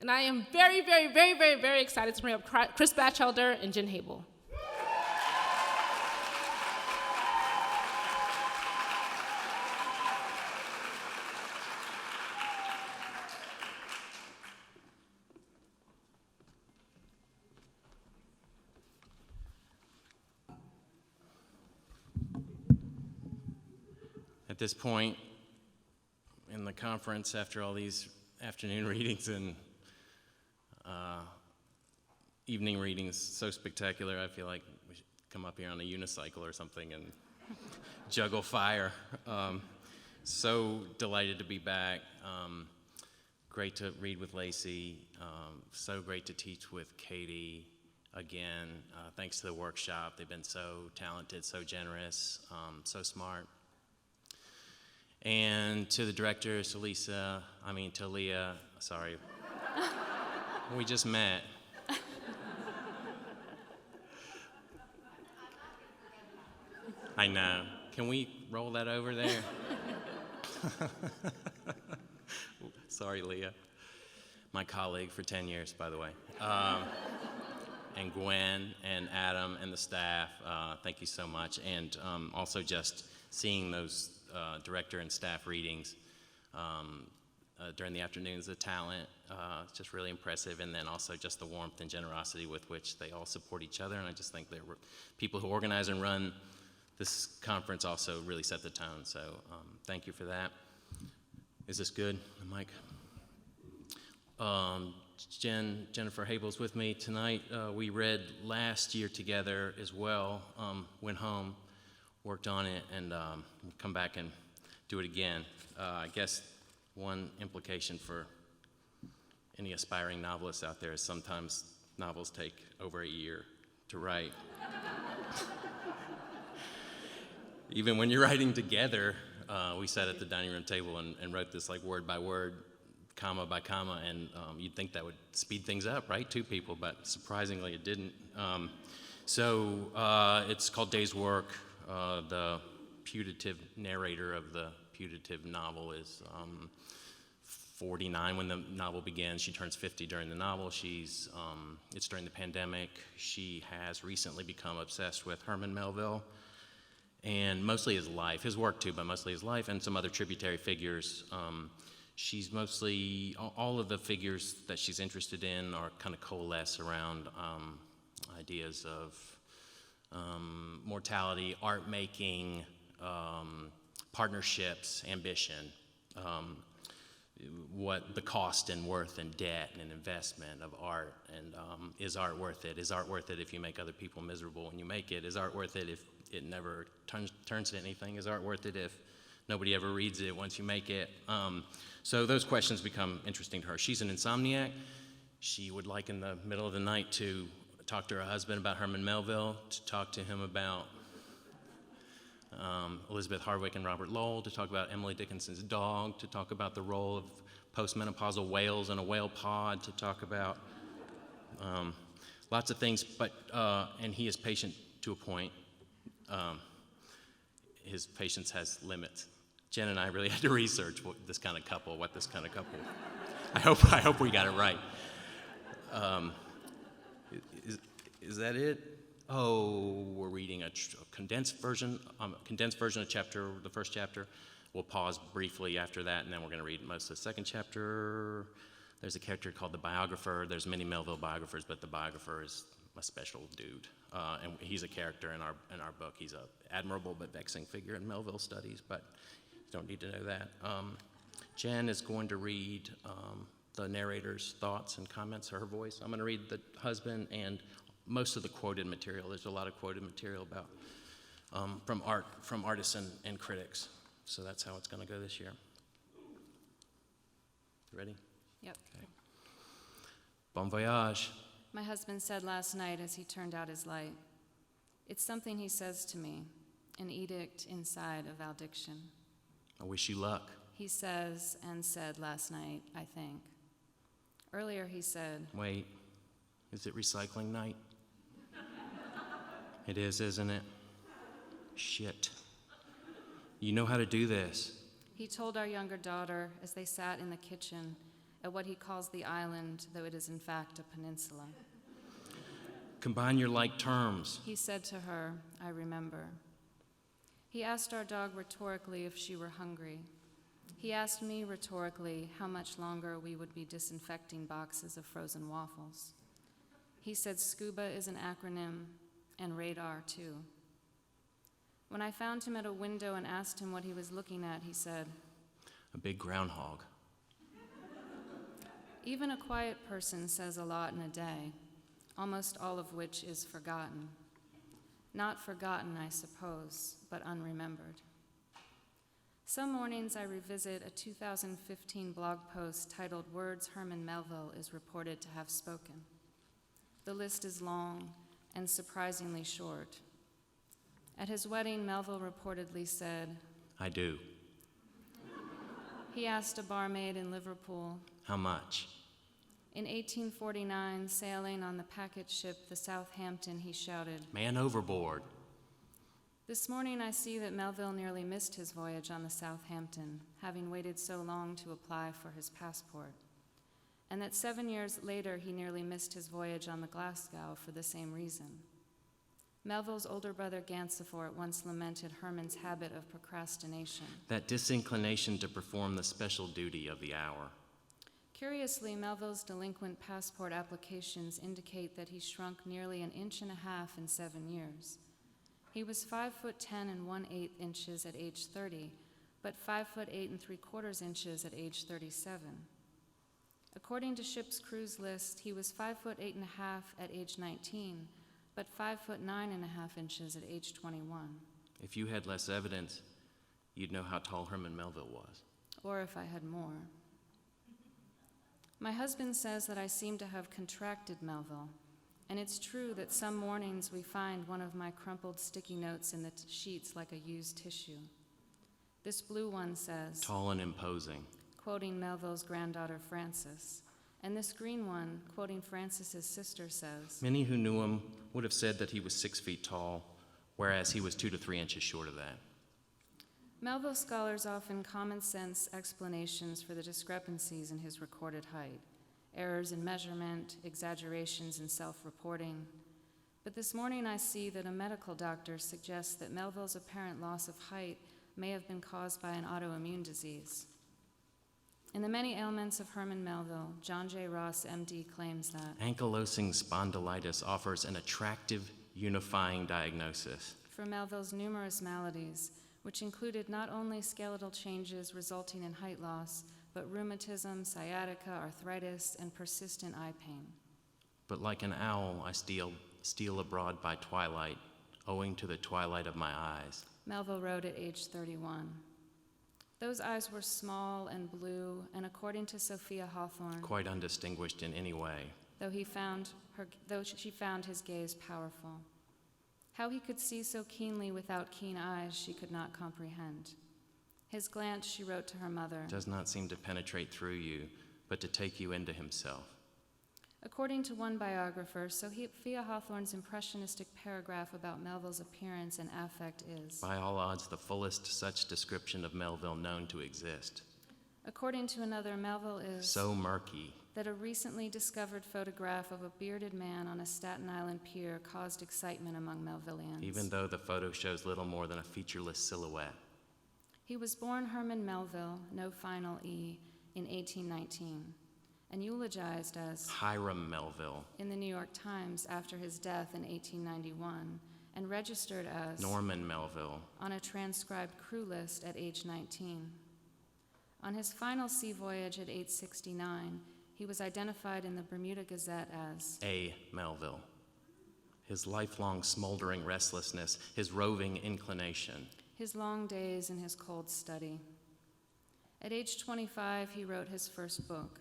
And I am very, very, very, very, very excited to bring up Chris Bachelder and Jen Habel. At this point in the conference, after all these afternoon readings and evening readings so spectacular, I feel like we should come up here on a unicycle or something and juggle fire. So delighted to be back. Great to read with Lacy. So great to teach with Katie again. Thanks to the workshop. They've been so talented, so generous, so smart. And to the directors, to Leah, sorry. We just met. I know. Can we roll that over there? Sorry, Leah. My colleague for 10 years, by the way. And Gwen and Adam and the staff, thank you so much. And also just seeing those director and staff readings during the afternoons, the talent, it's just really impressive, and then also just the warmth and generosity with which they all support each other, and I just think they're people who organize and run this conference also really set the tone, so thank you for that. Is this good, the mic? Jennifer Habel's with me tonight. We read last year together as well, went home, worked on it, and come back and do it again. I guess one implication for any aspiring novelists out there is sometimes novels take over a year to write. Even when you're writing together, we sat at the dining room table and wrote this like word by word, comma by comma, and you'd think that would speed things up, right? Two people, but surprisingly it didn't. So it's called Day's Work. The putative narrator of the putative novel is 49 when the novel begins. She turns 50 during the novel. It's during the pandemic. She has recently become obsessed with Herman Melville and mostly his life, his work too, but mostly his life and some other tributary figures. She's mostly, all of the figures that she's interested in are kind of coalesce around ideas of mortality, art making, partnerships, ambition, what the cost and worth and debt and investment of art, and is art worth it? Is art worth it if you make other people miserable when you make it? Is art worth it if it never turns to anything? Is art worth it if nobody ever reads it once you make it? So those questions become interesting to her. She's an insomniac. She would like in the middle of the night to talk to her husband about Herman Melville, to talk to him about Elizabeth Hardwick and Robert Lowell, to talk about Emily Dickinson's dog, to talk about the role of postmenopausal whales in a whale pod, to talk about lots of things, but and he is patient to a point. His patience has limits. Jen and I really had to research what this kind of couple. I hope we got it right. Is that it? Oh, we're reading a condensed version of the first chapter. We'll pause briefly after that, and then we're going to read most of the second chapter. There's a character called the biographer. There's many Melville biographers, but the biographer is a special dude, and he's a character in our book. He's an admirable but vexing figure in Melville studies, but you don't need to know that. Jen is going to read the narrator's thoughts and comments, her voice. I'm going to read the husband and most of the quoted material. There's a lot of quoted material about from artists and critics. So that's how it's going to go this year. You ready? Yep. Okay. Bon voyage. My husband said last night as he turned out his light, "It's something he says to me, an edict inside of valediction." I wish you luck. He says and said last night, I think. Earlier he said, Wait, is it recycling night? It is, isn't it? Shit. You know how to do this. he told our younger daughter as they sat in the kitchen at what he calls the island, though it is in fact a peninsula. Combine your like terms. He said to her, I remember. He asked our dog rhetorically if she were hungry. He asked me rhetorically how much longer we would be disinfecting boxes of frozen waffles. He said scuba is an acronym, and radar too. When I found him at a window and asked him what he was looking at, he said, A big groundhog. Even a quiet person says a lot in a day, almost all of which is forgotten. Not forgotten, I suppose, but unremembered. Some mornings I revisit a 2015 blog post titled Words Herman Melville is reported to have spoken. The list is long and surprisingly short. At his wedding, Melville reportedly said, I do. He asked a barmaid in Liverpool, How much? In 1849, sailing on the packet ship the Southampton, he shouted, Man overboard. This morning I see that Melville nearly missed his voyage on the Southampton, having waited so long to apply for his passport, and that 7 years later he nearly missed his voyage on the Glasgow for the same reason. Melville's older brother Gansevoort once lamented Herman's habit of procrastination. That disinclination to perform the special duty of the hour. Curiously, Melville's delinquent passport applications indicate that he shrunk nearly 1.5 inches in 7 years. He was 5'10" and 1/8 inches at age 30, but 5'8"3/4 inches at age 37. According to ship's cruise list, he was 5'8.5" at age 19, but 5'9.5" inches at age 21. If you had less evidence, you'd know how tall Herman Melville was. Or if I had more. My husband says that I seem to have contracted Melville, and it's true that some mornings we find one of my crumpled sticky notes in the sheets like a used tissue. This blue one says, Tall and imposing. Quoting Melville's granddaughter Frances, and this green one, quoting Frances's sister, says, Many who knew him would have said that he was 6 feet tall, whereas he was 2 to 3 inches short of that. Melville scholars often common sense explanations for the discrepancies in his recorded height, errors in measurement, exaggerations in self-reporting. But this morning I see that a medical doctor suggests that Melville's apparent loss of height may have been caused by an autoimmune disease. In the many ailments of Herman Melville, John J. Ross, MD, claims that Ankylosing spondylitis offers an attractive, unifying diagnosis. for Melville's numerous maladies, which included not only skeletal changes resulting in height loss, but rheumatism, sciatica, arthritis, and persistent eye pain. But like an owl, I steal abroad by twilight, owing to the twilight of my eyes. Melville wrote at age 31. Those eyes were small and blue, and according to Sophia Hawthorne, Quite undistinguished in any way. though she found his gaze powerful. How he could see so keenly without keen eyes, she could not comprehend. His glance, she wrote to her mother, Does not seem to penetrate through you, but to take you into himself. According to one biographer, Sophia Hawthorne's impressionistic paragraph about Melville's appearance and affect is, By all odds, the fullest such description of Melville known to exist. according to another, Melville is So murky. that a recently discovered photograph of a bearded man on a Staten Island pier caused excitement among Melvillians. Even though the photo shows little more than a featureless silhouette. He was born Herman Melville, no final E, in 1819, and eulogized as Hiram Melville. in the New York Times after his death in 1891, and registered as Norman Melville. on a transcribed crew list at age 19. On his final sea voyage at age 69, he was identified in the Bermuda Gazette as A. Melville. His lifelong smoldering restlessness, his roving inclination. his long days in his cold study. At age 25, he wrote his first book.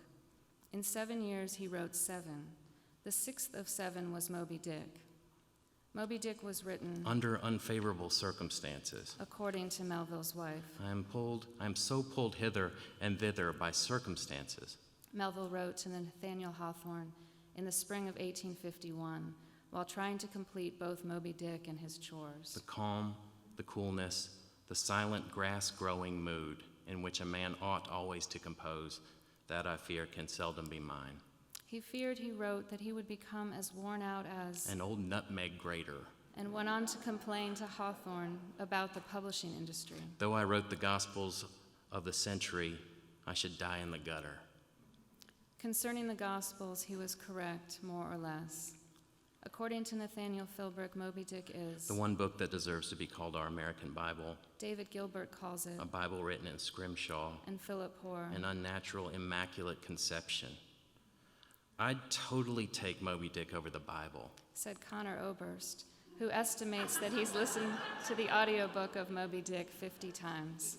In 7 years, he wrote 7. The 6th of 7 was Moby Dick. Moby Dick was written Under unfavorable circumstances. according to Melville's wife. I am so pulled hither and thither by circumstances. Melville wrote to Nathaniel Hawthorne in the spring of 1851 while trying to complete both Moby Dick and his chores. The calm, the coolness, the silent grass-growing mood in which a man ought always to compose That I fear can seldom be mine. He feared, he wrote, that he would become as worn out as An old nutmeg grater. And went on to complain to Hawthorne about the publishing industry. Though I wrote the Gospels of the century, I should die in the gutter. Concerning the Gospels, he was correct, more or less. According to Nathaniel Philbrick, Moby Dick is The one book that deserves to be called our American Bible, David Gilbert calls it, a Bible written in scrimshaw, and Philip Hoare. an unnatural, immaculate conception. I'd totally take Moby Dick over the Bible. Said Connor Oberst, who estimates that he's listened to the audiobook of Moby Dick 50 times.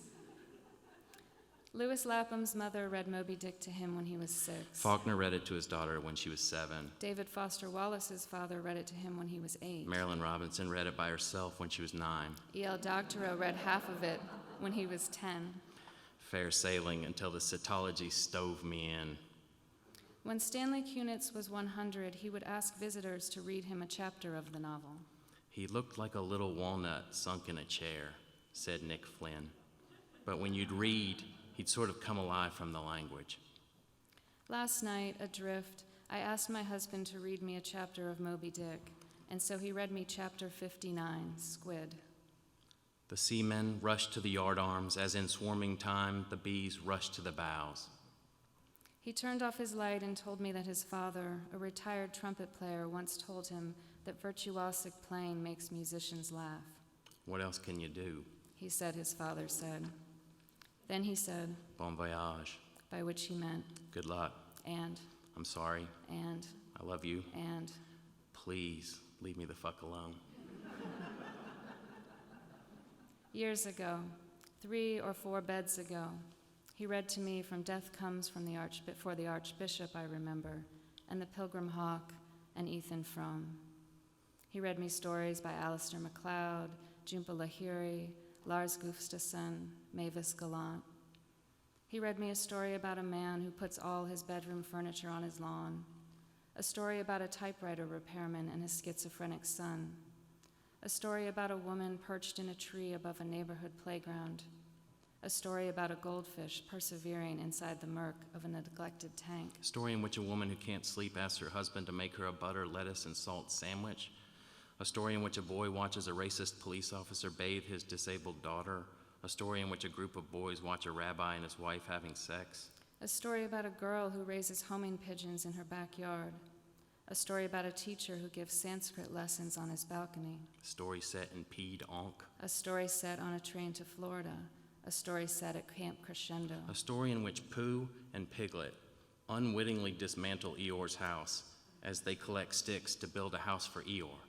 Lewis Lapham's mother read Moby Dick to him when he was 6. Faulkner read it to his daughter when she was 7. David Foster Wallace's father read it to him when he was 8. Marilyn Robinson read it by herself when she was 9. E.L. Doctorow read half of it when he was 10. Fair sailing until the cetology stove me in. When Stanley Kunitz was 100, he would ask visitors to read him a chapter of the novel. He looked like a little walnut sunk in a chair, said Nick Flynn. But when you'd read, he'd sort of come alive from the language. Last night, adrift, I asked my husband to read me a chapter of Moby Dick, and so he read me chapter 59, Squid. The seamen rushed to the yardarms as in swarming time the bees rushed to the bows. He turned off his light and told me that his father, a retired trumpet player, once told him that virtuosic playing makes musicians laugh. What else can you do? He said his father said. Then he said, Bon voyage. by which he meant, Good luck. and, I'm sorry. and, I love you. and. Please leave me the fuck alone. Years ago, 3 or 4 beds ago, he read to me from Death Comes for the Archbishop, I remember, and The Pilgrim Hawk, and Ethan Frome. He read me stories by Alistair MacLeod, Jhumpa Lahiri, Lars Gustafsson, Mavis Gallant. He read me a story about a man who puts all his bedroom furniture on his lawn, a story about a typewriter repairman and his schizophrenic son, a story about a woman perched in a tree above a neighborhood playground, a story about a goldfish persevering inside the murk of a neglected tank. A story in which a woman who can't sleep asks her husband to make her a butter, lettuce, and salt sandwich. A story in which a boy watches a racist police officer bathe his disabled daughter. A story in which a group of boys watch a rabbi and his wife having sex. A story about a girl who raises homing pigeons in her backyard. A story about a teacher who gives Sanskrit lessons on his balcony. A story set in Peed Onk. A story set on a train to Florida. A story set at Camp Crescendo. A story in which Pooh and Piglet unwittingly dismantle Eeyore's house as they collect sticks to build a house for Eeyore.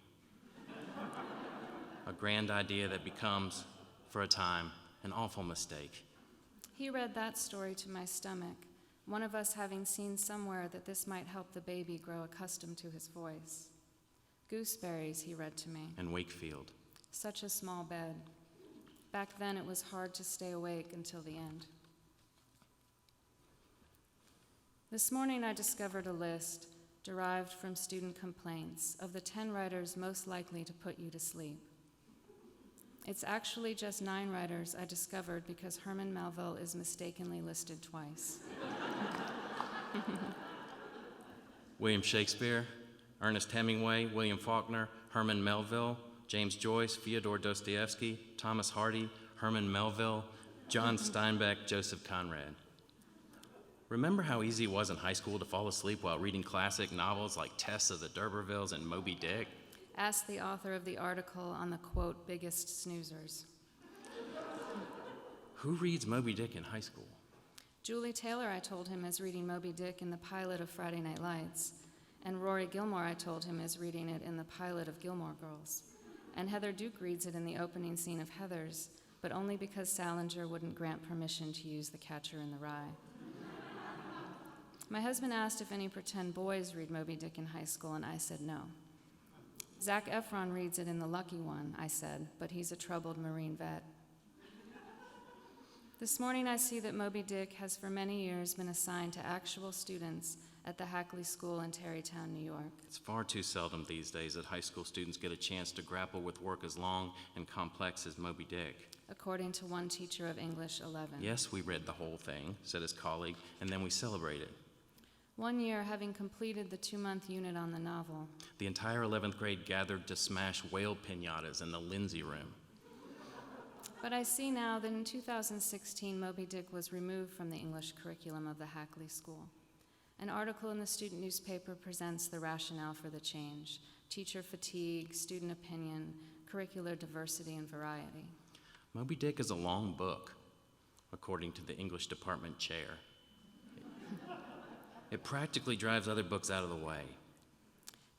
A grand idea that becomes, for a time, an awful mistake. He read that story to my stomach, one of us having seen somewhere that this might help the baby grow accustomed to his voice. Gooseberries, he read to me. And Wakefield. Such a small bed. Back then, it was hard to stay awake until the end. This morning, I discovered a list derived from student complaints of the 10 writers most likely to put you to sleep. It's actually just 9 writers I discovered because Herman Melville is mistakenly listed twice. William Shakespeare, Ernest Hemingway, William Faulkner, Herman Melville, James Joyce, Fyodor Dostoevsky, Thomas Hardy, Herman Melville, John Steinbeck, Joseph Conrad. Remember how easy it was in high school to fall asleep while reading classic novels like Tess of the D'Urbervilles and Moby Dick? Asked the author of the article on the, quote, biggest snoozers. Who reads Moby Dick in high school? Julie Taylor, I told him, is reading Moby Dick in the pilot of Friday Night Lights. And Rory Gilmore, I told him, is reading it in the pilot of Gilmore Girls. And Heather Duke reads it in the opening scene of Heathers, but only because Salinger wouldn't grant permission to use The Catcher in the Rye. My husband asked if any pretend boys read Moby Dick in high school, and I said no. Zac Efron reads it in The Lucky One, I said, but he's a troubled Marine vet. This morning I see that Moby Dick has for many years been assigned to actual students at the Hackley School in Tarrytown, New York. It's far too seldom these days that high school students get a chance to grapple with work as long and complex as Moby Dick. According to one teacher of English 11. Yes, we read the whole thing, said his colleague, and then we celebrated. One year, having completed the 2-month unit on the novel, The entire 11th grade gathered to smash whale piñatas in the Lindsay room. but I see now that in 2016, Moby Dick was removed from the English curriculum of the Hackley School. An article in the student newspaper presents the rationale for the change: teacher fatigue, student opinion, curricular diversity and variety. Moby Dick is a long book, according to the English department chair. It practically drives other books out of the way.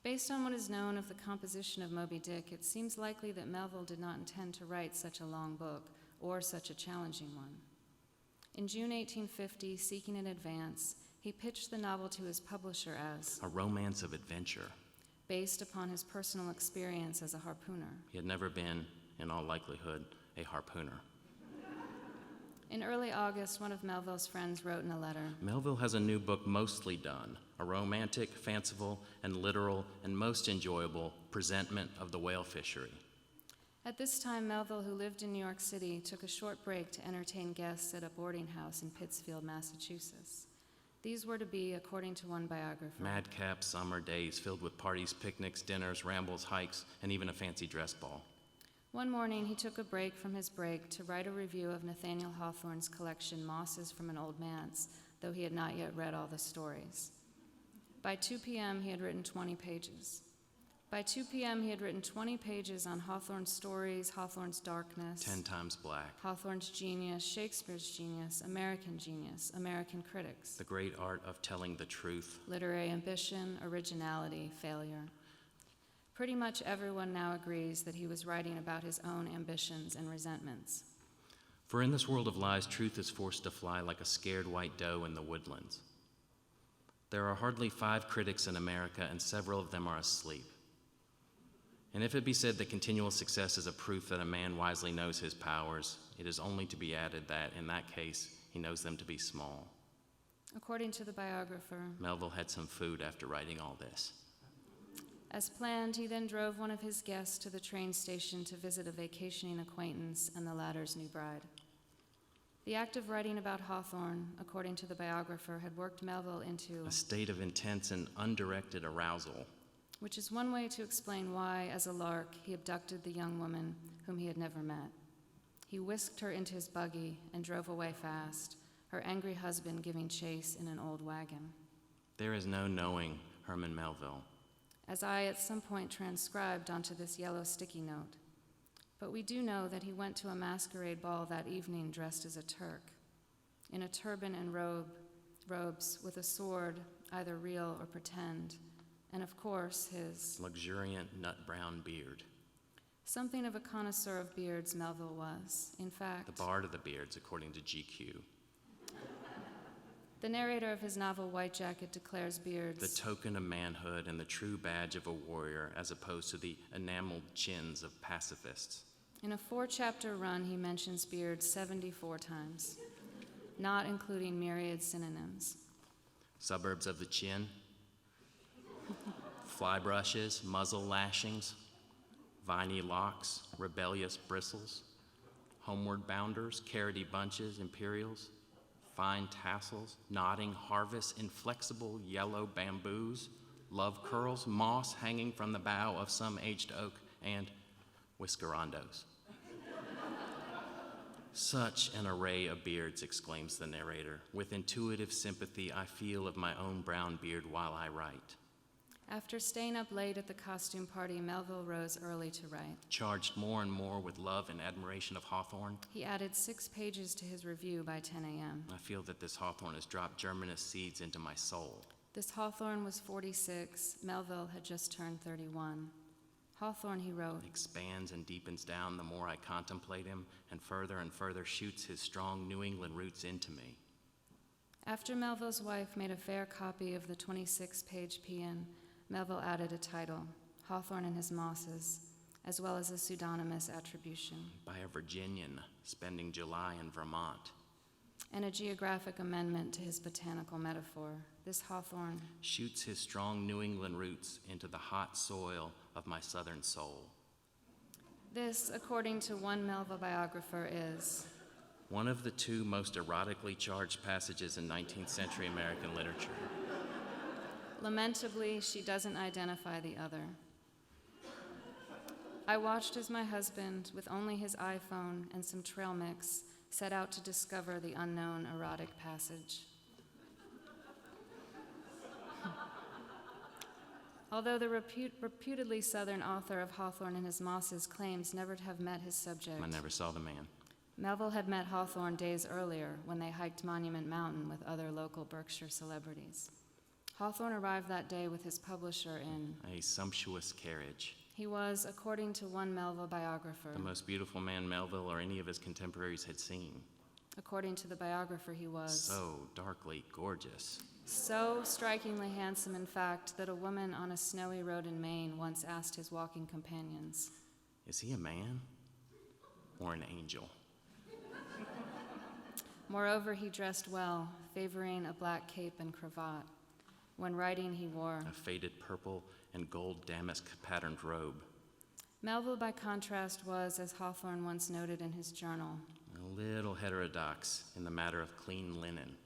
Based on what is known of the composition of Moby Dick, it seems likely that Melville did not intend to write such a long book or such a challenging one. In June 1850, seeking an advance, he pitched the novel to his publisher as A romance of adventure. based upon his personal experience as a harpooner. He had never been, in all likelihood, a harpooner. In early August, one of Melville's friends wrote in a letter, Melville has a new book mostly done, a romantic, fanciful, and literal, and most enjoyable presentment of the whale fishery. At this time, Melville, who lived in New York City, took a short break to entertain guests at a boarding house in Pittsfield, Massachusetts. These were to be, according to one biographer, Madcap summer days filled with parties, picnics, dinners, rambles, hikes, and even a fancy dress ball. One morning, he took a break from his break to write a review of Nathaniel Hawthorne's collection, Mosses from an Old Manse, though he had not yet read all the stories. By 2 p.m., he had written 20 pages. By 2 p.m., he had written 20 pages on Hawthorne's stories, Hawthorne's darkness, 10 times black. Hawthorne's genius, Shakespeare's genius, American critics, The great art of telling the truth. literary ambition, originality, failure. Pretty much everyone now agrees that he was writing about his own ambitions and resentments. For in this world of lies, truth is forced to fly like a scared white doe in the woodlands. There are hardly 5 critics in America, and several of them are asleep. And if it be said that continual success is a proof that a man wisely knows his powers, it is only to be added that, in that case, he knows them to be small. According to the biographer, Melville had some food after writing all this. as planned, he then drove one of his guests to the train station to visit a vacationing acquaintance and the latter's new bride. The act of writing about Hawthorne, according to the biographer, had worked Melville into A state of intense and undirected arousal. which is one way to explain why, as a lark, he abducted the young woman whom he had never met. He whisked her into his buggy and drove away fast, her angry husband giving chase in an old wagon. There is no knowing Herman Melville. As I at some point transcribed onto this yellow sticky note. But we do know that he went to a masquerade ball that evening dressed as a Turk, in a turban and robes with a sword, either real or pretend, and of course his Luxuriant nut-brown beard. something of a connoisseur of beards Melville was. In fact, The bard of the beards, according to GQ. the narrator of his novel White Jacket declares beards The token of manhood and the true badge of a warrior, as opposed to the enameled chins of pacifists. In a 4-chapter run, he mentions beards 74 times, not including myriad synonyms. Suburbs of the chin, fly brushes, muzzle lashings, viney locks, rebellious bristles, homeward bounders, carroty bunches, imperials, fine tassels, nodding harvests, inflexible yellow bamboos, love curls, moss hanging from the bough of some aged oak, and whiskerandos. Such an array of beards, exclaims the narrator. With intuitive sympathy, I feel of my own brown beard while I write. After staying up late at the costume party, Melville rose early to write. Charged more and more with love and admiration of Hawthorne, He added 6 pages to his review by 10 a.m. I feel that this Hawthorne has dropped germinous seeds into my soul. This Hawthorne was 46. Melville had just turned 31. Hawthorne, he wrote, Expands and deepens down the more I contemplate him, and further shoots his strong New England roots into me. After Melville's wife made a fair copy of the 26-page paean, Melville added a title, Hawthorne and His Mosses, as well as a pseudonymous attribution. By a Virginian spending July in Vermont. and a geographic amendment to his botanical metaphor. This hawthorn shoots his strong New England roots into the hot soil of my southern soul. This, according to one Melville biographer, is one of the two most erotically charged passages in 19th century American literature. Lamentably, she doesn't identify the other. I watched as my husband, with only his iPhone and some trail mix, set out to discover the unknown erotic passage. Although the reputedly Southern author of Hawthorne and His Mosses claims never to have met his subject, I never saw the man. Melville had met Hawthorne days earlier when they hiked Monument Mountain with other local Berkshire celebrities. Hawthorne arrived that day with his publisher in a sumptuous carriage. He was, according to one Melville biographer, the most beautiful man Melville or any of his contemporaries had seen. According to the biographer, he was so darkly gorgeous. So strikingly handsome, in fact, that a woman on a snowy road in Maine once asked his walking companions, "Is he a man or an angel?" Moreover, he dressed well, favoring a black cape and cravat. When writing, he wore a faded purple and gold damask patterned robe. Melville, by contrast, was, as Hawthorne once noted in his journal, a little heterodox in the matter of clean linen.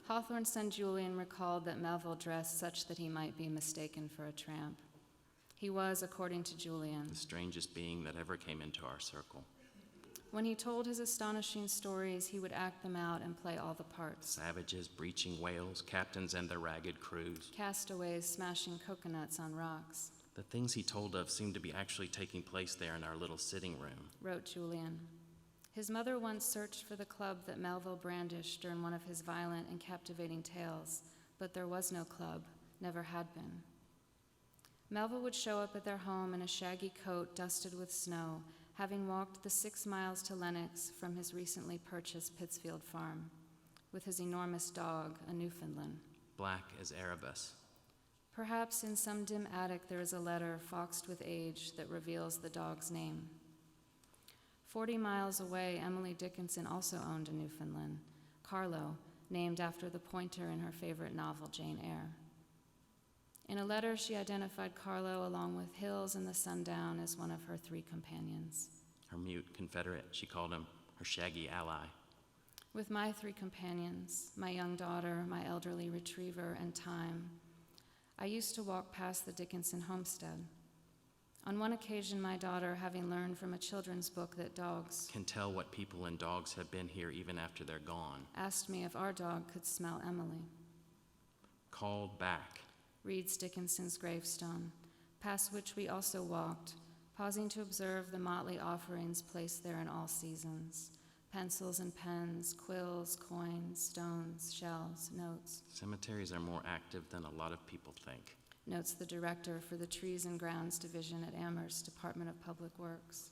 Hawthorne's son Julian recalled that Melville dressed such that he might be mistaken for a tramp. He was, according to Julian, the strangest being that ever came into our circle. When he told his astonishing stories, he would act them out and play all the parts. Savages breaching whales, captains and their ragged crews. Castaways smashing coconuts on rocks. The things he told of seemed to be actually taking place there in our little sitting room, wrote Julian. His mother once searched for the club that Melville brandished during one of his violent and captivating tales, but there was no club, never had been. Melville would show up at their home in a shaggy coat dusted with snow, having walked the 6 miles to Lenox from his recently purchased Pittsfield farm, with his enormous dog, a Newfoundland. black as Erebus. Perhaps in some dim attic there is a letter foxed with age that reveals the dog's name. 40 miles away, Emily Dickinson also owned a Newfoundland, Carlo, named after the pointer in her favorite novel, Jane Eyre. In a letter, she identified Carlo along with Hills and the Sundown as one of her 3 companions. Her mute confederate, she called him her shaggy ally. With my 3 companions, my young daughter, my elderly retriever, and Time, I used to walk past the Dickinson homestead. On one occasion, my daughter, having learned from a children's book that dogs can tell what people and dogs have been here even after they're gone, asked me if our dog could smell Emily. Called back, reads Dickinson's gravestone, past which we also walked, pausing to observe the motley offerings placed there in all seasons: pencils and pens, quills, coins, stones, shells, notes. Cemeteries are more active than a lot of people think, notes the director for the Trees and Grounds Division at Amherst Department of Public Works.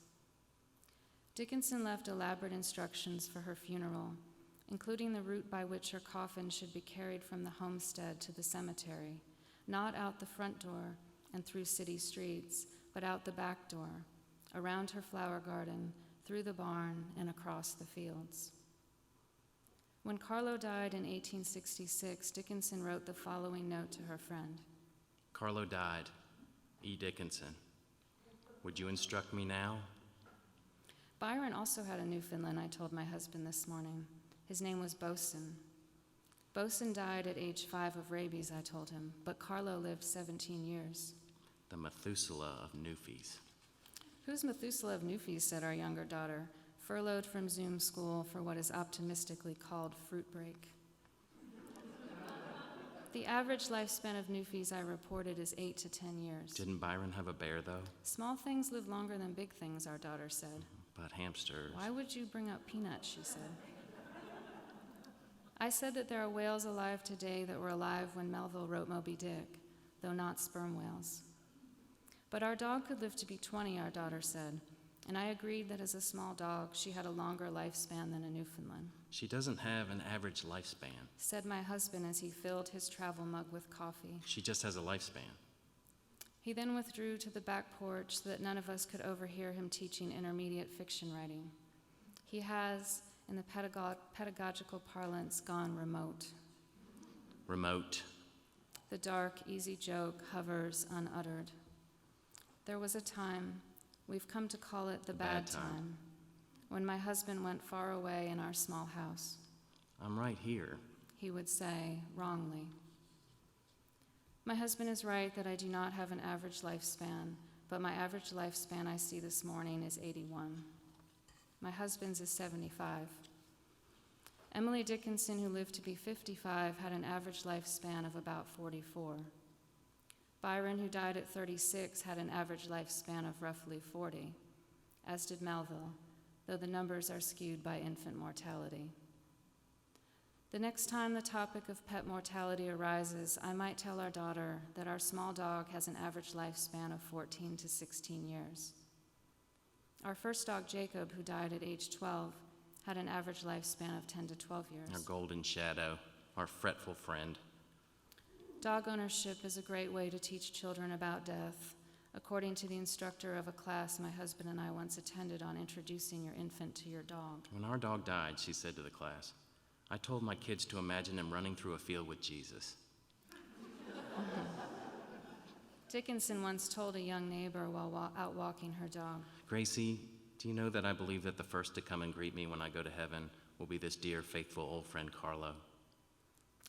Dickinson left elaborate instructions for her funeral, including the route by which her coffin should be carried from the homestead to the cemetery, not out the front door and through city streets, but out the back door, around her flower garden, through the barn, and across the fields. When Carlo died in 1866, Dickinson wrote the following note to her friend. Carlo died. E. Dickinson. Would you instruct me now? Byron also had a Newfoundland, I told my husband this morning. His name was Bosun. Bosun died at age 5 of rabies, I told him, but Carlo lived 17 years. The Methuselah of Newfies. Who's Methuselah of Newfies, said our younger daughter, furloughed from Zoom school for what is optimistically called fruit break. The average lifespan of Newfies, I reported, is 8 to 10 years. Didn't Byron have a bear, though? Small things live longer than big things, our daughter said. But hamsters. Why would you bring up peanuts, she said. I said that there are whales alive today that were alive when Melville wrote Moby Dick, though not sperm whales. But our dog could live to be 20, our daughter said, and I agreed that as a small dog, she had a longer lifespan than a Newfoundland. She doesn't have an average lifespan, said my husband as he filled his travel mug with coffee. She just has a lifespan. He then withdrew to the back porch so that none of us could overhear him teaching intermediate fiction writing. He has, in the pedagogical parlance, gone remote. Remote. The dark, easy joke hovers unuttered. There was a time, we've come to call it the bad time, when my husband went far away in our small house. I'm right here. He would say, wrongly. My husband is right that I do not have an average lifespan, but my average lifespan I see this morning is 81. My husband's is 75. Emily Dickinson, who lived to be 55, had an average lifespan of about 44. Byron, who died at 36, had an average lifespan of roughly 40, as did Melville, though the numbers are skewed by infant mortality. The next time the topic of pet mortality arises, I might tell our daughter that our small dog has an average lifespan of 14 to 16 years. Our first dog, Jacob, who died at age 12, had an average lifespan of 10 to 12 years. Our golden shadow, our fretful friend. Dog ownership is a great way to teach children about death, according to the instructor of a class my husband and I once attended on introducing your infant to your dog. When our dog died, she said to the class, I told my kids to imagine him running through a field with Jesus. Dickinson once told a young neighbor while out walking her dog, Gracie, do you know that I believe that the first to come and greet me when I go to heaven will be this dear, faithful old friend Carlo?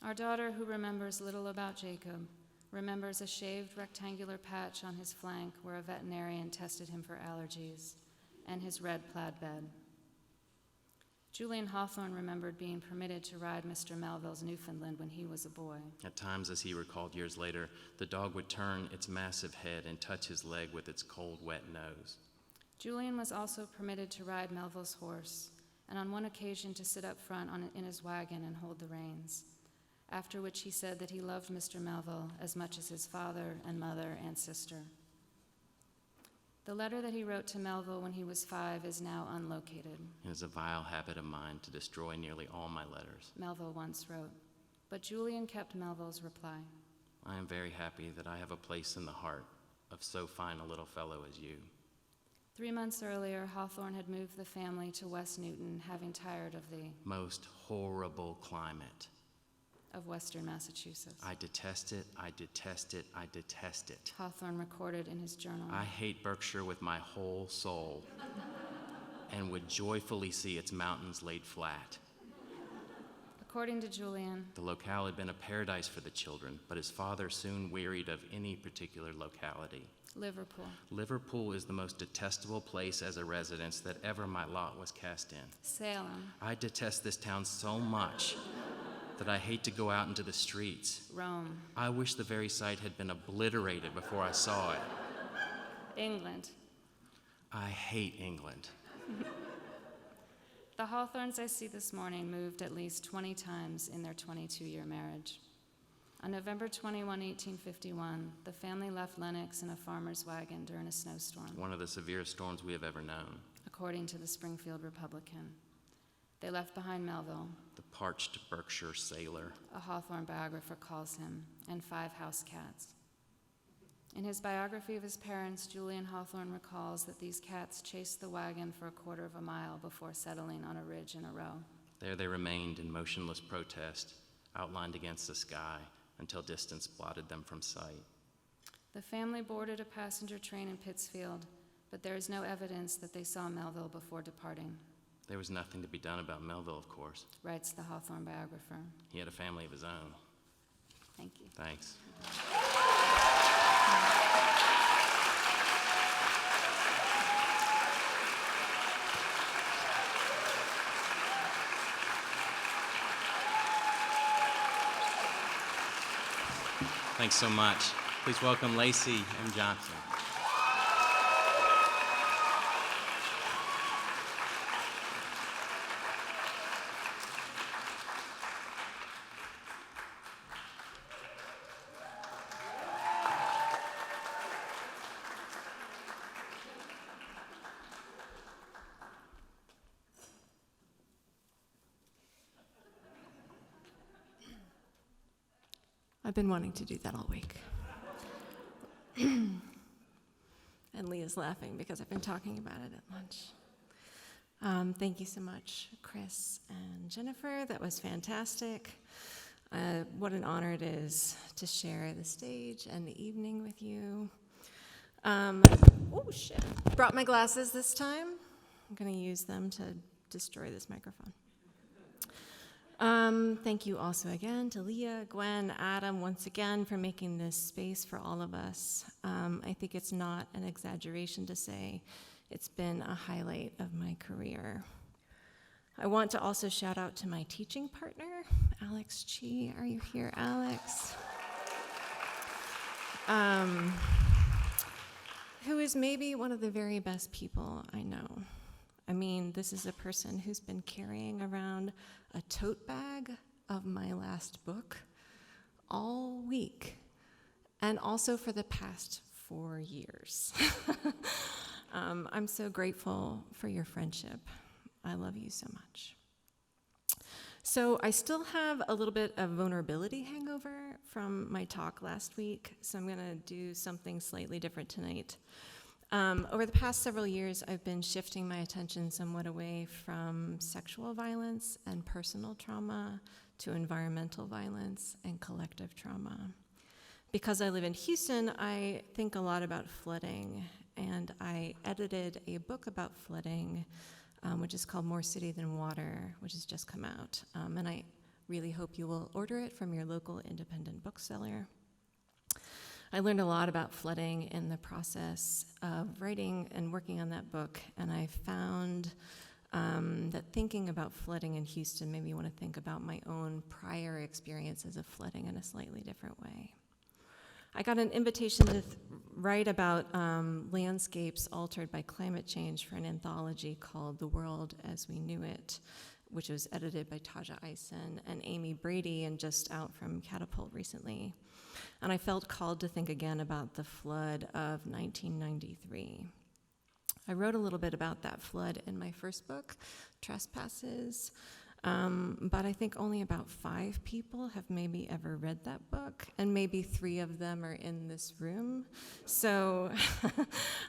Our daughter, who remembers little about Jacob, remembers a shaved rectangular patch on his flank where a veterinarian tested him for allergies, and his red plaid bed. Julian Hawthorne remembered being permitted to ride Mr. Melville's Newfoundland when he was a boy. At times, as he recalled years later, the dog would turn its massive head and touch his leg with its cold, wet nose. Julian was also permitted to ride Melville's horse, and on one occasion to sit up front in his wagon and hold the reins, after which he said that he loved Mr. Melville as much as his father and mother and sister. The letter that he wrote to Melville when he was 5 is now unlocated. It is a vile habit of mine to destroy nearly all my letters. Melville once wrote, but Julian kept Melville's reply. I am very happy that I have a place in the heart of so fine a little fellow as you. 3 months earlier, Hawthorne had moved the family to West Newton, having tired of the Most horrible climate. of Western Massachusetts. I detest it, I detest it, I detest it. Hawthorne recorded in his journal. I hate Berkshire with my whole soul and would joyfully see its mountains laid flat. According to Julian, The locale had been a paradise for the children, but his father soon wearied of any particular locality. Liverpool, Liverpool is the most detestable place as a residence that ever my lot was cast in. Salem, I detest this town so much that I hate to go out into the streets. Rome, I wish the very site had been obliterated before I saw it. England. I hate England. The Hawthornes I see this morning moved at least 20 times in their 22-year marriage. On November 21, 1851, the family left Lenox in a farmer's wagon during a snowstorm, One of the severest storms we have ever known. according to the Springfield Republican. They left behind Melville, The parched Berkshire sailor. a Hawthorne biographer calls him, and 5 house cats. In his biography of his parents, Julian Hawthorne recalls that these cats chased the wagon for a quarter of a mile before settling on a ridge in a row. There they remained in motionless protest, outlined against the sky, until distance blotted them from sight. The family boarded a passenger train in Pittsfield, but there is no evidence that they saw Melville before departing, There was nothing to be done about Melville, of course. writes the Hawthorne biographer. He had a family of his own. Thank you. Thanks. Thanks so much. Please welcome Lacy M. Johnson. I've been wanting to do that all week. And Leah's laughing because I've been talking about it at lunch. Thank you so much, Chris and Jennifer. That was fantastic. What an honor it is to share the stage and the evening with you. Oh, shit. Brought my glasses this time. I'm going to use them to destroy this microphone. Thank you also again to Leah, Gwen, Adam, once again for making this space for all of us. I think it's not an exaggeration to say it's been a highlight of my career. I want to also shout out to my teaching partner, Alex Chi. Are you here, Alex? Who is maybe one of the very best people I know. I mean, this is a person who's been carrying around a tote bag of my last book all week, and also for the past 4 years. I'm so grateful for your friendship. I love you so much. So I still have a little bit of vulnerability hangover from my talk last week, so I'm going to do something slightly different tonight. Over the past several years, I've been shifting my attention somewhat away from sexual violence and personal trauma to environmental violence and collective trauma. Because I live in Houston, I think a lot about flooding, and I edited a book about flooding, which is called More City Than Water, which has just come out. And I really hope you will order it from your local independent bookseller. I learned a lot about flooding in the process of writing and working on that book, and I found that thinking about flooding in Houston made me want to think about my own prior experiences of flooding in a slightly different way. I got an invitation to write about landscapes altered by climate change for an anthology called The World as We Knew It, which was edited by Taja Eisen and Amy Brady and just out from Catapult recently. And I felt called to think again about the flood of 1993. I wrote a little bit about that flood in my first book, Trespasses, but I think only about 5 people have maybe ever read that book, and maybe 3 of them are in this room. So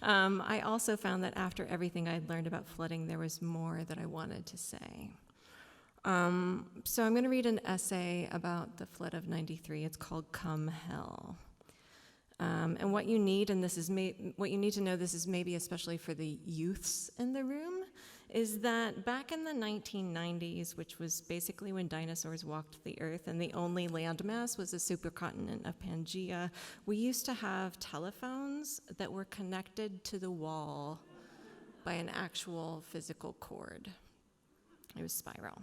I also found that after everything I'd learned about flooding, there was more that I wanted to say. So I'm going to read an essay about the flood of 93. It's called Come Hell. And what you need, and this is what you need to know, this is maybe especially for the youths in the room, is that back in the 1990s, which was basically when dinosaurs walked the earth and the only landmass was the supercontinent of Pangaea, we used to have telephones that were connected to the wall by an actual physical cord. It was spiral.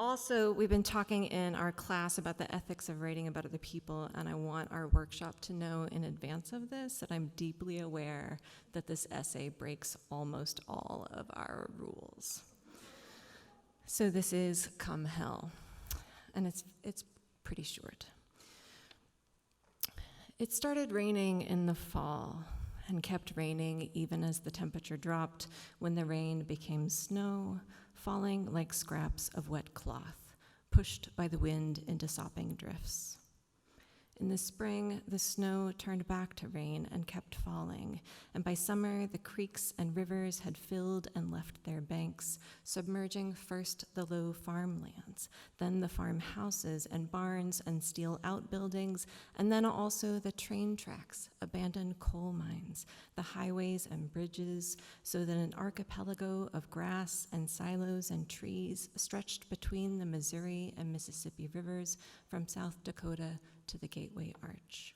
Also, we've been talking in our class about the ethics of writing about other people, and I want our workshop to know in advance of this that I'm deeply aware that this essay breaks almost all of our rules. So this is Come Hell, and it's pretty short. It started raining in the fall and kept raining even as the temperature dropped, when the rain became snow, falling like scraps of wet cloth, pushed by the wind into sopping drifts. In the spring, the snow turned back to rain and kept falling, and by summer, the creeks and rivers had filled and left their banks, submerging first the low farmlands, then the farmhouses and barns and steel outbuildings, and then also the train tracks, abandoned coal mines, the highways and bridges, so that an archipelago of grass and silos and trees stretched between the Missouri and Mississippi rivers from South Dakota to the Gateway Arch.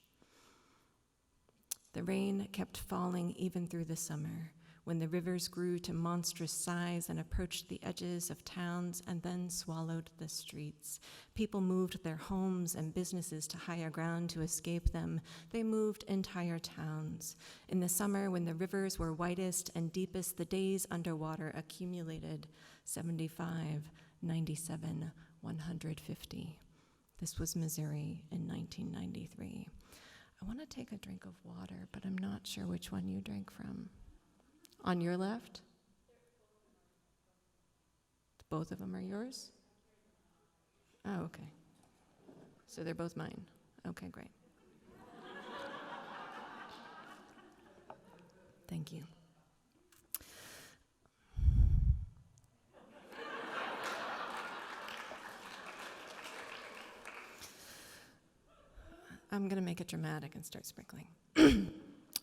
The rain kept falling even through the summer, when the rivers grew to monstrous size and approached the edges of towns and then swallowed the streets. People moved their homes and businesses to higher ground to escape them. They moved entire towns. In the summer, when the rivers were widest and deepest, the days underwater accumulated 75, 97, 150. This was Missouri in 1993. I want to take a drink of water, but I'm not sure which one you drank from. On your left? Both of them are yours? Oh, okay. So they're both mine. Okay, great. Thank you. I'm going to make it dramatic and start sprinkling.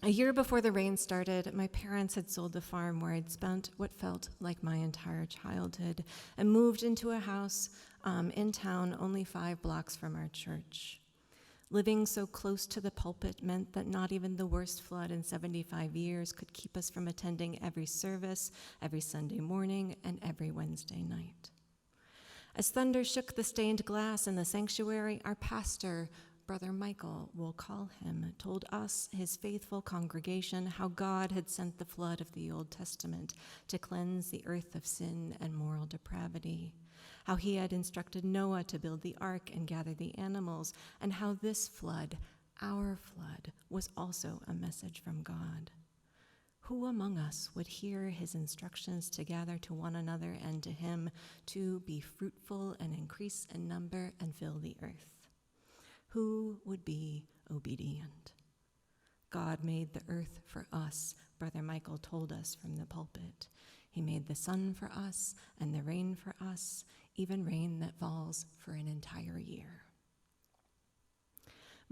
A year before the rain started, my parents had sold the farm where I'd spent what felt like my entire childhood and moved into a house in town only 5 blocks from our church. Living so close to the pulpit meant that not even the worst flood in 75 years could keep us from attending every service, every Sunday morning, and every Wednesday night. As thunder shook the stained glass in the sanctuary, our pastor, Brother Michael, we'll call him, told us, his faithful congregation, how God had sent the flood of the Old Testament to cleanse the earth of sin and moral depravity, how he had instructed Noah to build the ark and gather the animals, and how this flood, our flood, was also a message from God. Who among us would hear his instructions to gather to one another and to him to be fruitful and increase in number and fill the earth? Who would be obedient? God made the earth for us, Brother Michael told us from the pulpit. He made the sun for us and the rain for us, even rain that falls for an entire year.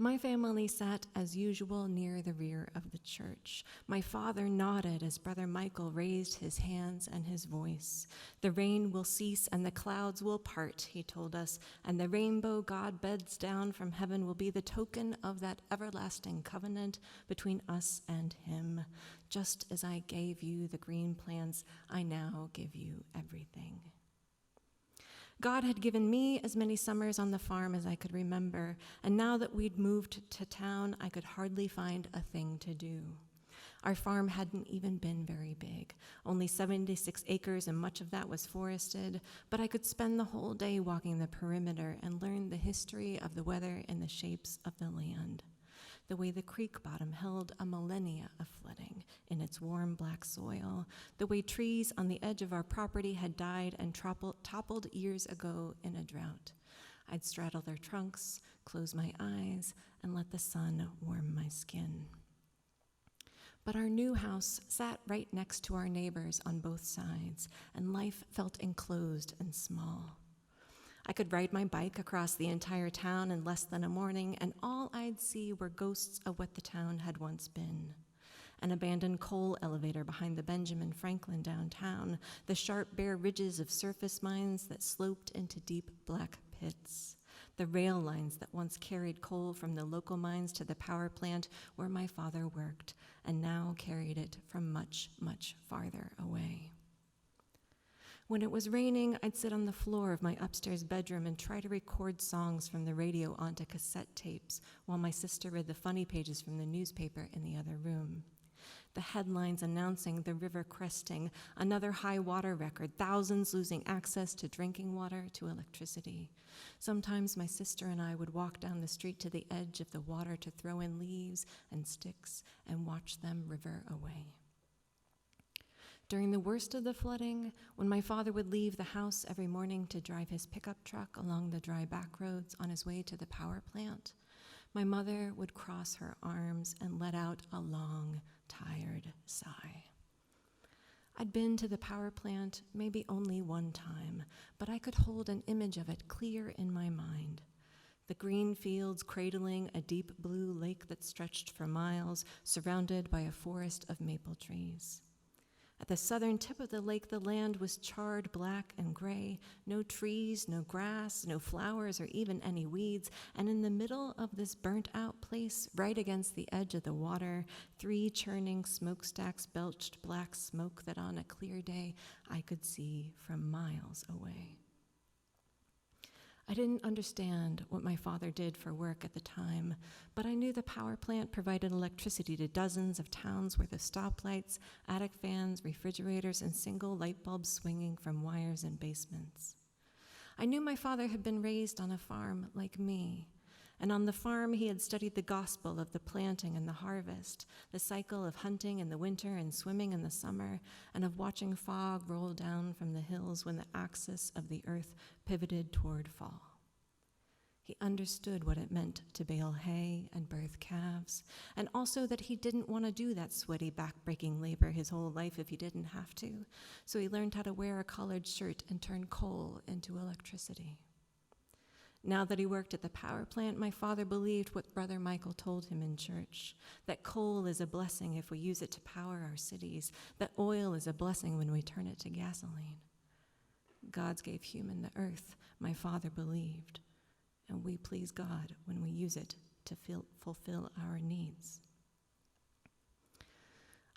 My family sat, as usual, near the rear of the church. My father nodded as Brother Michael raised his hands and his voice. The rain will cease and the clouds will part, he told us, and the rainbow God beds down from heaven will be the token of that everlasting covenant between us and him. Just as I gave you the green plants, I now give you everything. God had given me as many summers on the farm as I could remember, and now that we'd moved to town, I could hardly find a thing to do. Our farm hadn't even been very big, only 76 acres, and much of that was forested, but I could spend the whole day walking the perimeter and learn the history of the weather and the shapes of the land. The way the creek bottom held a millennia of flooding in its warm black soil, the way trees on the edge of our property had died and toppled years ago in a drought. I'd straddle their trunks, close my eyes, and let the sun warm my skin. But our new house sat right next to our neighbors on both sides, and life felt enclosed and small. I could ride my bike across the entire town in less than a morning, and all I'd see were ghosts of what the town had once been. An abandoned coal elevator behind the Benjamin Franklin downtown, the sharp, bare ridges of surface mines that sloped into deep black pits, the rail lines that once carried coal from the local mines to the power plant where my father worked, and now carried it from much, much farther away. When it was raining, I'd sit on the floor of my upstairs bedroom and try to record songs from the radio onto cassette tapes while my sister read the funny pages from the newspaper in the other room. The headlines announcing the river cresting, another high water record, thousands losing access to drinking water, to electricity. Sometimes my sister and I would walk down the street to the edge of the water to throw in leaves and sticks and watch them river away. During the worst of the flooding, when my father would leave the house every morning to drive his pickup truck along the dry back roads on his way to the power plant, my mother would cross her arms and let out a long, tired sigh. I'd been to the power plant maybe only one time, but I could hold an image of it clear in my mind. The green fields cradling a deep blue lake that stretched for miles, surrounded by a forest of maple trees. At the southern tip of the lake, the land was charred black and gray, no trees, no grass, no flowers, or even any weeds, and in the middle of this burnt-out place, right against the edge of the water, 3 churning smokestacks belched black smoke that on a clear day I could see from miles away. I didn't understand what my father did for work at the time, but I knew the power plant provided electricity to dozens of towns worth of stoplights, attic fans, refrigerators, and single light bulbs swinging from wires in basements. I knew my father had been raised on a farm like me, and on the farm he had studied the gospel of the planting and the harvest, the cycle of hunting in the winter and swimming in the summer, and of watching fog roll down from the hills when the axis of the earth pivoted toward fall. He understood what it meant to bale hay and birth calves, and also that he didn't want to do that sweaty, back-breaking labor his whole life if he didn't have to, so he learned how to wear a collared shirt and turn coal into electricity. Now that he worked at the power plant, my father believed what Brother Michael told him in church, that coal is a blessing if we use it to power our cities, that oil is a blessing when we turn it to gasoline. God gave human the earth, my father believed, and we please God when we use it to fulfill our needs.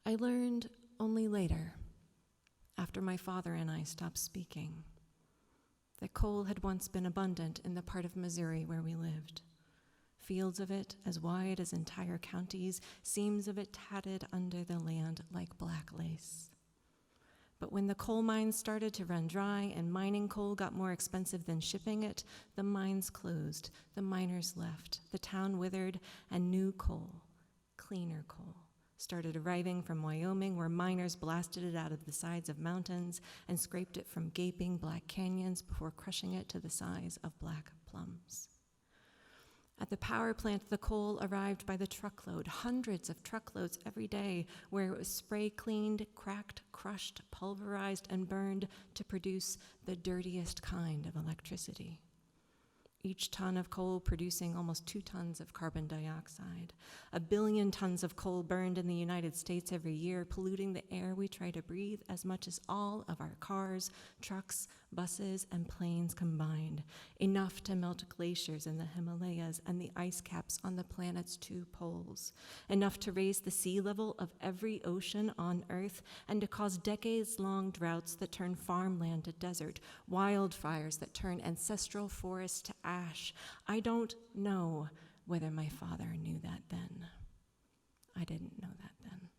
I learned only later, after my father and I stopped speaking, that coal had once been abundant in the part of Missouri where we lived. Fields of it as wide as entire counties, seams of it tatted under the land like black lace. But when the coal mines started to run dry and mining coal got more expensive than shipping it, the mines closed, the miners left, the town withered, and new coal, cleaner coal, started arriving from Wyoming, where miners blasted it out of the sides of mountains and scraped it from gaping black canyons before crushing it to the size of black plums. At the power plant, the coal arrived by the truckload, hundreds of truckloads every day, where it was spray cleaned, cracked, crushed, pulverized, and burned to produce the dirtiest kind of electricity. Each ton of coal producing almost 2 tons of carbon dioxide. 1 billion tons of coal burned in the United States every year, polluting the air we try to breathe as much as all of our cars, trucks, buses, and planes combined. Enough to melt glaciers in the Himalayas and the ice caps on the planet's 2 poles. Enough to raise the sea level of every ocean on Earth and to cause decades-long droughts that turn farmland to desert, wildfires that turn ancestral forests to ash. I don't know whether my father knew that then. I didn't know that then.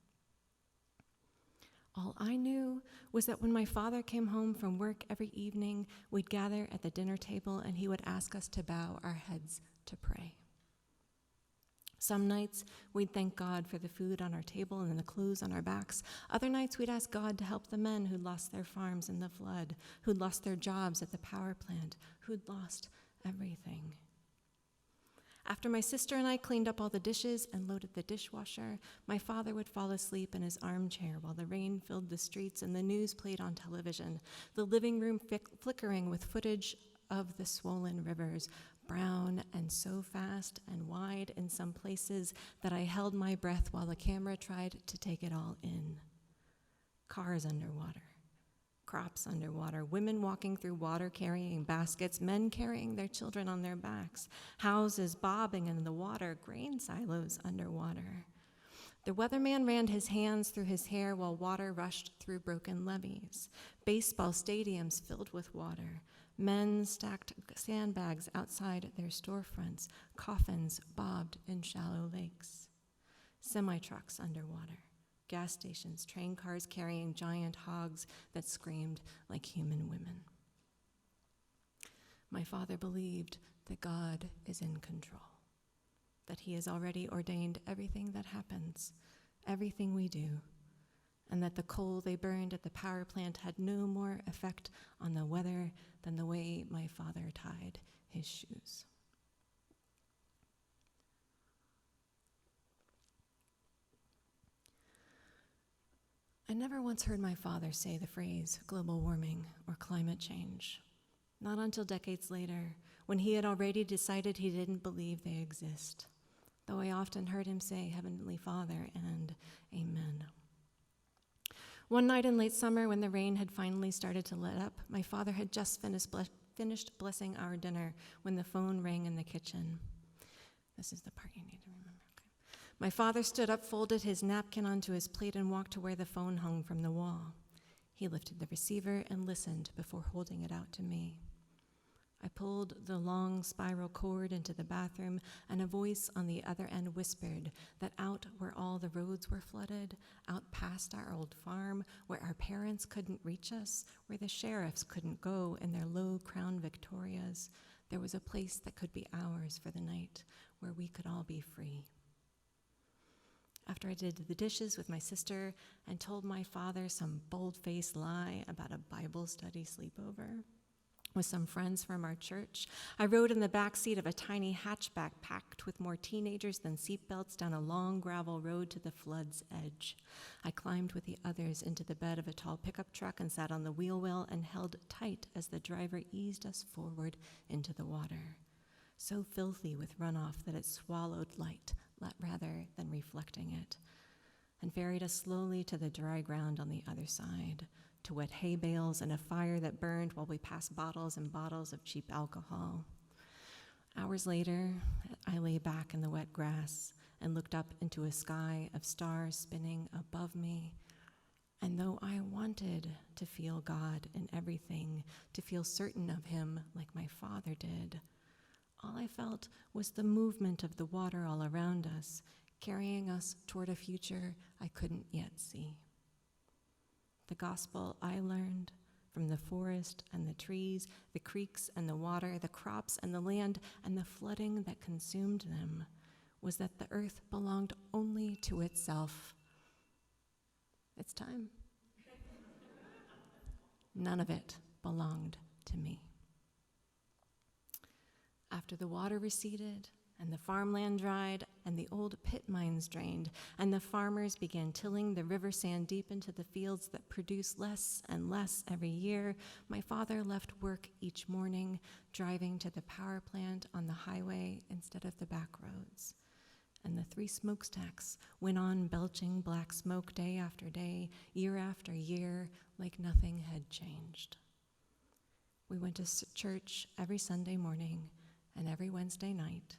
All I knew was that when my father came home from work every evening, we'd gather at the dinner table and he would ask us to bow our heads to pray. Some nights we'd thank God for the food on our table and the clothes on our backs. Other nights we'd ask God to help the men who'd lost their farms in the flood, who'd lost their jobs at the power plant, who'd lost everything. After my sister and I cleaned up all the dishes and loaded the dishwasher, my father would fall asleep in his armchair while the rain filled the streets and the news played on television, the living room flickering with footage of the swollen rivers, brown and so fast and wide in some places that I held my breath while the camera tried to take it all in. Cars underwater. Crops underwater, women walking through water carrying baskets, men carrying their children on their backs, houses bobbing in the water, grain silos underwater. The weatherman ran his hands through his hair while water rushed through broken levees. Baseball stadiums filled with water. Men stacked sandbags outside their storefronts. Coffins bobbed in shallow lakes. Semi-trucks underwater. Gas stations, train cars carrying giant hogs that screamed like human women. My father believed that God is in control, that he has already ordained everything that happens, everything we do, and that the coal they burned at the power plant had no more effect on the weather than the way my father tied his shoes. I never once heard my father say the phrase global warming or climate change, not until decades later, when he had already decided he didn't believe they exist, though I often heard him say Heavenly Father and Amen. One night in late summer, when the rain had finally started to let up, my father had just finished blessing our dinner when the phone rang in the kitchen. This is the part you need to remember. My father stood up, folded his napkin onto his plate, and walked to where the phone hung from the wall. He lifted the receiver and listened before holding it out to me. I pulled the long spiral cord into the bathroom, and a voice on the other end whispered that out where all the roads were flooded, out past our old farm, where our parents couldn't reach us, where the sheriffs couldn't go in their low Crown Victorias, there was a place that could be ours for the night, where we could all be free. After I did the dishes with my sister and told my father some bold-faced lie about a Bible study sleepover with some friends from our church, I rode in the back seat of a tiny hatchback packed with more teenagers than seatbelts down a long gravel road to the flood's edge. I climbed with the others into the bed of a tall pickup truck and sat on the wheel well and held tight as the driver eased us forward into the water. so filthy with runoff that it swallowed light rather than reflecting it, and ferried us slowly to the dry ground on the other side, to wet hay bales and a fire that burned while we passed bottles and bottles of cheap alcohol. Hours later, I lay back in the wet grass and looked up into a sky of stars spinning above me. And though I wanted to feel God in everything, to feel certain of him like my father did, all I felt was the movement of the water all around us, carrying us toward a future I couldn't yet see. The gospel I learned from the forest and the trees, the creeks and the water, the crops and the land, and the flooding that consumed them, was that the earth belonged only to itself. It's time. None of it belonged to me. After the water receded, and the farmland dried, and the old pit mines drained, and the farmers began tilling the river sand deep into the fields that produce less and less every year, my father left work each morning, driving to the power plant on the highway instead of the back roads. And the 3 smokestacks went on belching black smoke day after day, year after year, like nothing had changed. We went to church every Sunday morning and every Wednesday night,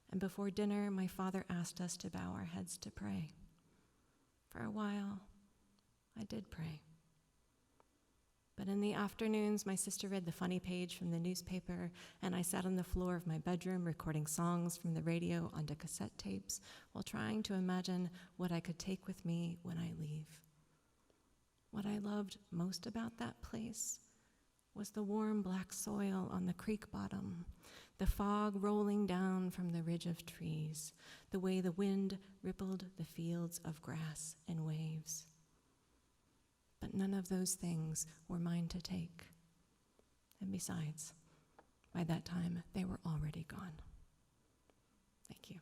and before dinner, my father asked us to bow our heads to pray. For a while, I did pray. But in the afternoons, my sister read the funny page from the newspaper, and I sat on the floor of my bedroom recording songs from the radio onto cassette tapes while trying to imagine what I could take with me when I leave. What I loved most about that place was the warm black soil on the creek bottom, the fog rolling down from the ridge of trees, the way the wind rippled the fields of grass and waves. But none of those things were mine to take. And besides, by that time, they were already gone. Thank you.